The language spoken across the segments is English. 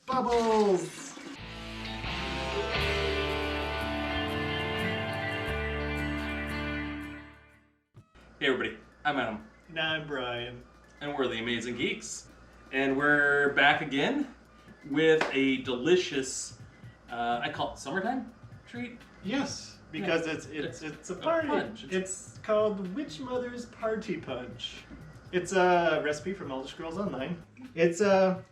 Bubbles! Hey everybody, I'm Adam. And I'm Brian. And we're the Amazing Geeks. And we're back again with a delicious, I call it summertime treat. Yes, because it's a party. Punch. It's called Witchmother's Party Punch. It's a recipe from Elder Scrolls Online. It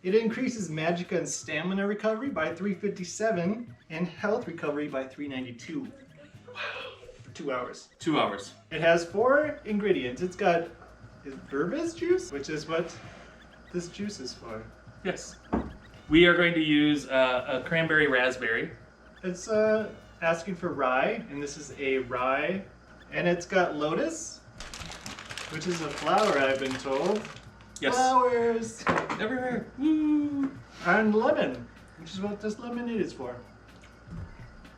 increases magic and stamina recovery by 357 and health recovery by 392. Wow. For 2 hours. 2 hours. It has 4 ingredients. It's got Burbis juice, which is what this juice is for. Yes. We are going to use a cranberry raspberry. It's asking for rye, and this is a rye. And it's got lotus, which is a flower, I've been told. Yes. Flowers! Everywhere. Woo! And lemon, which is what this lemonade is for.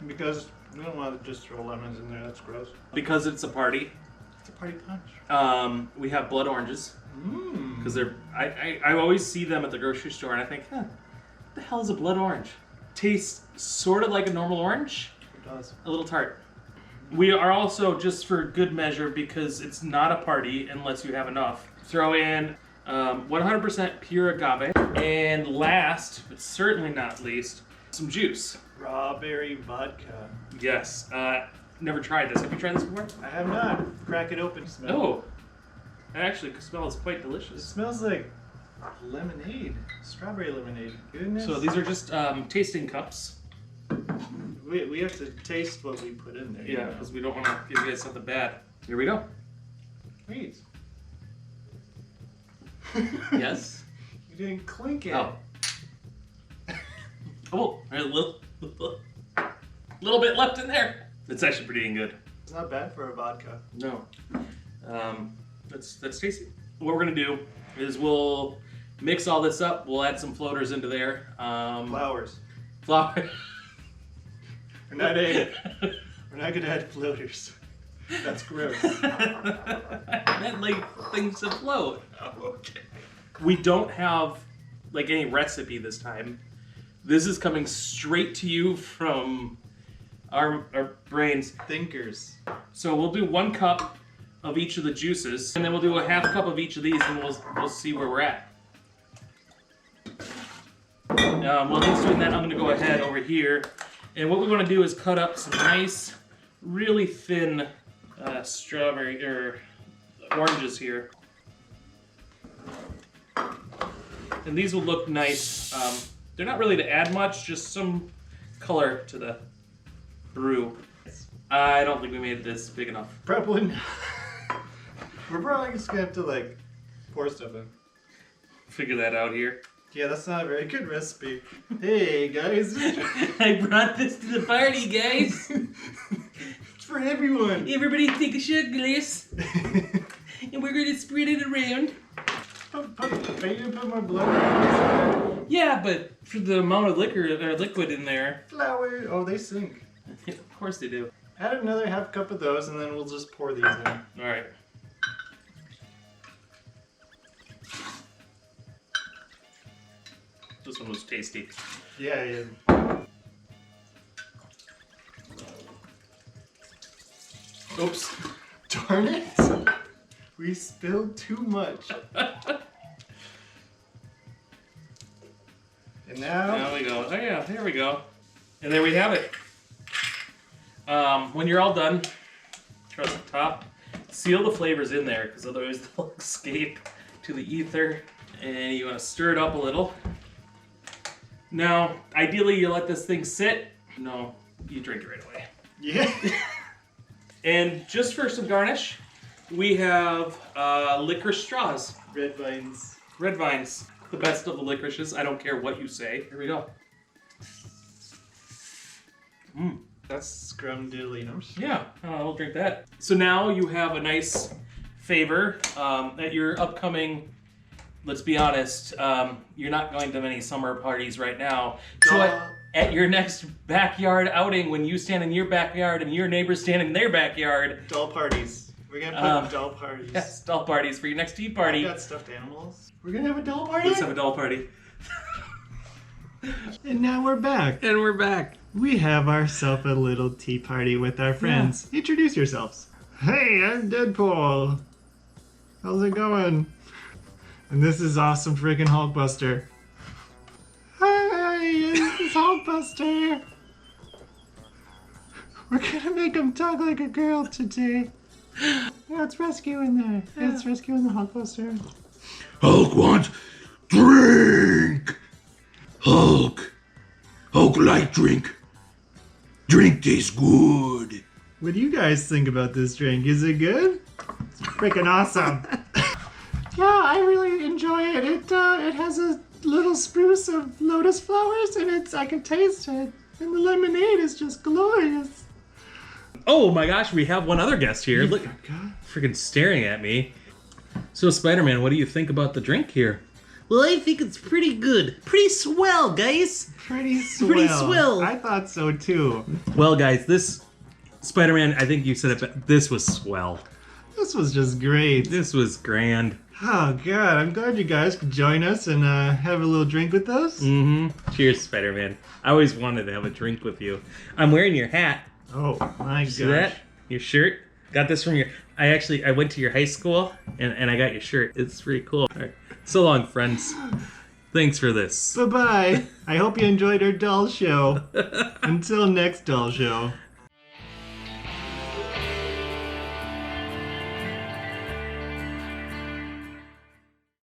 Because we don't want to just throw lemons in there, that's gross. Because it's a party. It's a party punch. We have blood oranges. Mmm. Because I always see them at the grocery store and I think, what the hell is a blood orange? Tastes sort of like a normal orange. It does. A little tart. We are also, just for good measure, because it's not a party unless you have enough, throw in 100% pure agave. And last, but certainly not least, some juice. Raw berry vodka. Yes. Never tried this. Have you tried this before? I have not. Crack it open. Smell. Oh. It actually smells quite It delicious. smells like lemonade. Strawberry lemonade. Goodness. So these are just tasting cups. We have to taste what we put in there. Yeah, because we don't want to give you guys something bad. Here we go. Wait. Yes? You didn't clink it. Oh. Oh, a little bit left in there. It's actually pretty dang good. It's not bad for a vodka. No. That's tasty. What we're gonna do is we'll mix all this up. We'll add some floaters into there. Flowers. Flour. We're not gonna add floaters. That's gross. I meant like things to float. Oh, okay. We don't have like any recipe this time. This is coming straight to you from our brains. Thinkers. So we'll do 1 cup of each of the juices, and then we'll do a ½ cup of each of these, and we'll see where we're at. While he's doing that, I'm going to go ahead over here, and what we want to do is cut up some nice, really thin strawberry or oranges here, and these will look nice. They're not really to add much, just some color to the brew. I don't think we made this big enough. Probably not. We're probably just gonna have to like pour stuff in. Figure that out here. Yeah, that's not a very good recipe. Hey guys. I brought this to the party, guys. It's for everyone. Everybody take a shot glass. And we're going to spread it around. Are you gonna put more blood in this? Yeah, but for the amount of liquid in there. Flour. Oh, they sink. Of course they do. Add another ½ cup of those, and then we'll just pour these in. All right. This one was tasty. Yeah. Oops. Darn it! We spilled too much. And now... There we go. Oh yeah, there we go. And there we have it. When you're all done, trust the top. Seal the flavors in there, because otherwise they'll escape to the ether. And you want to stir it up a little. Now, ideally you let this thing sit. No, you drink it right away. Yeah. And just for some garnish, we have licorice straws. Red vines. Red vines. The best of the licorices. I don't care what you say. Here we go. Mmm. That's scrumdiddly. Yeah, we'll drink that. So now you have a nice favor at your upcoming, let's be honest, you're not going to many summer parties right now. So at your next backyard outing, when you stand in your backyard and your neighbors stand in their backyard. Doll parties. We're going to put doll parties. Yes, doll parties for your next tea party. I got stuffed animals. We're going to have a doll party? Let's have a doll party. And now we're back. And we're back. We have ourselves a little tea party with our friends. Yeah. Introduce yourselves. Hey, I'm Deadpool. How's it going? And this is awesome freaking Hulkbuster. Hi, it's Hulkbuster. We're gonna make him talk like a girl today. Yeah, it's rescuing there. Yeah. It's rescuing the Hulkbuster. Hulk wants drink. Hulk like drink. Drink tastes good. What do you guys think about this drink? Is it good? It's freaking awesome. Yeah, I really enjoy it. It has a little spruce of lotus flowers and I can taste it. And the lemonade is just glorious. Oh my gosh, we have one other guest here. Look, freaking staring at me. So Spider-Man, what do you think about the drink here? Well, I think it's pretty good. Pretty swell, guys. Pretty swell. Pretty swell. I thought so too. Well, guys, this Spider-Man, I think you said it, but this was swell. This was just great. This was grand. Oh god, I'm glad you guys could join us and have a little drink with us. Mm-hmm. Cheers, Spider-Man. I always wanted to have a drink with you. I'm wearing your hat. Oh my gosh. See that? Your shirt? Got this from I went to your high school and I got your shirt. It's pretty cool. All right. So long, friends. Thanks for this. Bye-bye. I hope you enjoyed our doll show. Until next doll show.